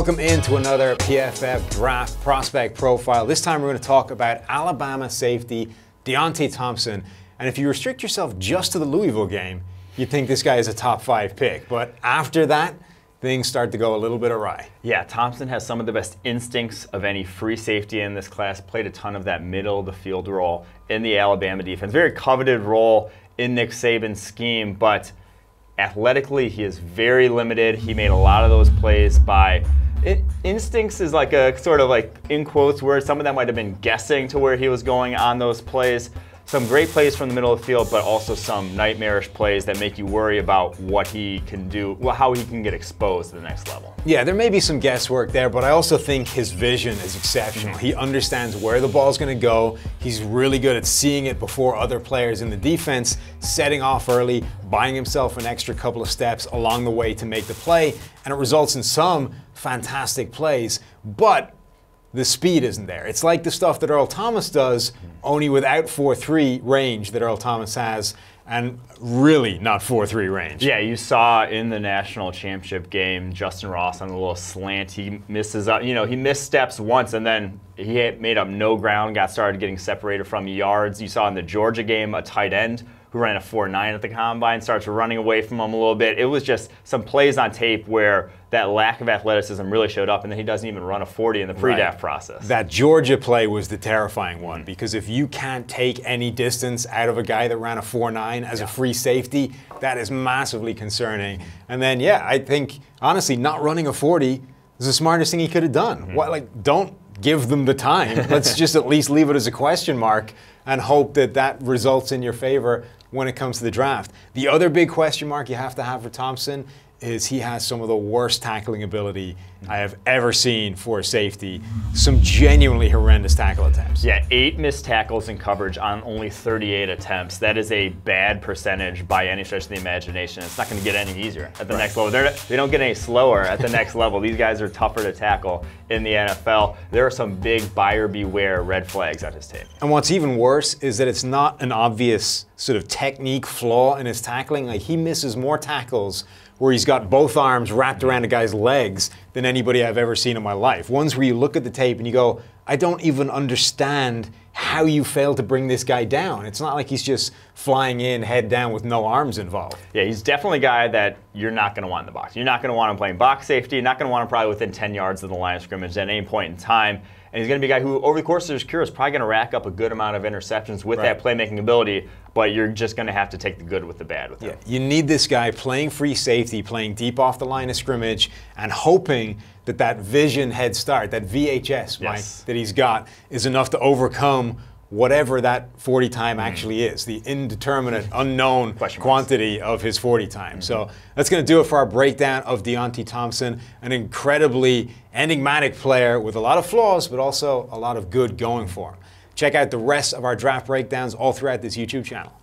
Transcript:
Welcome into another PFF Draft Prospect Profile. This time we're going to talk about Alabama safety Deionte Thompson. And if you restrict yourself just to the Louisville game, you'd think this guy is a top 5 pick. But after that, things start to go a little bit awry. Yeah, Thompson has some of the best instincts of any free safety in this class. Played a ton of that middle of the field role in the Alabama defense. Very coveted role in Nick Saban's scheme, but athletically, he is very limited. He made a lot of those plays by instincts is like a sort of like in quotes word. Some of them might have been guessing to where he was going on those plays. Some great plays from the middle of the field, but also some nightmarish plays that make you worry about what he can do, how he can get exposed to the next level. Yeah, there may be some guesswork there, but I also think his vision is exceptional. He understands where the ball's going to go. He's really good at seeing it before other players in the defense, setting off early, buying himself an extra couple of steps along the way to make the play, and it results in some fantastic plays, but the speed isn't there. It's like the stuff that Earl Thomas does, only without 4.3 range that Earl Thomas has, and really not 4.3 range. Yeah, you saw in the national championship game, Justin Ross on a little slant. He misses up, he missteps once and then he made up no ground, got started getting separated from yards. You saw in the Georgia game a tight end who ran a 4.9 at the combine, starts running away from him a little bit. It was just some plays on tape where that lack of athleticism really showed up, and then he doesn't even run a 40 in the pre-draft process. That Georgia play was the terrifying one, because if you can't take any distance out of a guy that ran a 4.9 as a free safety, that is massively concerning. And then, yeah, I think, honestly, not running a 40 is the smartest thing he could have done. Don't give them the time. Let's just at least leave it as a question mark and hope that that results in your favor when it comes to the draft. The other big question mark you have to have for Thompson is he has some of the worst tackling ability I have ever seen for a safety. Some genuinely horrendous tackle attempts. Yeah, 8 missed tackles in coverage on only 38 attempts. That is a bad percentage by any stretch of the imagination. It's not going to get any easier at the next level. They don't get any slower at the next level. These guys are tougher to tackle in the NFL. There are some big buyer beware red flags on his tape. And what's even worse is that it's not an obvious sort of technique flaw in his tackling. Like, he misses more tackles where he's got both arms wrapped around a guy's legs than anybody I've ever seen in my life. Ones where you look at the tape and you go, I don't even understand how you failed to bring this guy down. It's not like he's just flying in head down with no arms involved. Yeah, he's definitely a guy that you're not going to want in the box. You're not going to want him playing box safety. You're not going to want him probably within 10 yards of the line of scrimmage at any point in time. And he's going to be a guy who, over the course of his career, is probably going to rack up a good amount of interceptions with that playmaking ability, but you're just going to have to take the good with the bad with him. You need this guy playing free safety, playing deep off the line of scrimmage, and hoping that that vision head start, that VHS, Mike, that he's got, is enough to overcome whatever that 40 time actually is, the indeterminate, unknown quantity of his 40 time. So that's going to do it for our breakdown of Deionte Thompson, an incredibly enigmatic player with a lot of flaws, but also a lot of good going for him. Check out the rest of our draft breakdowns all throughout this YouTube channel.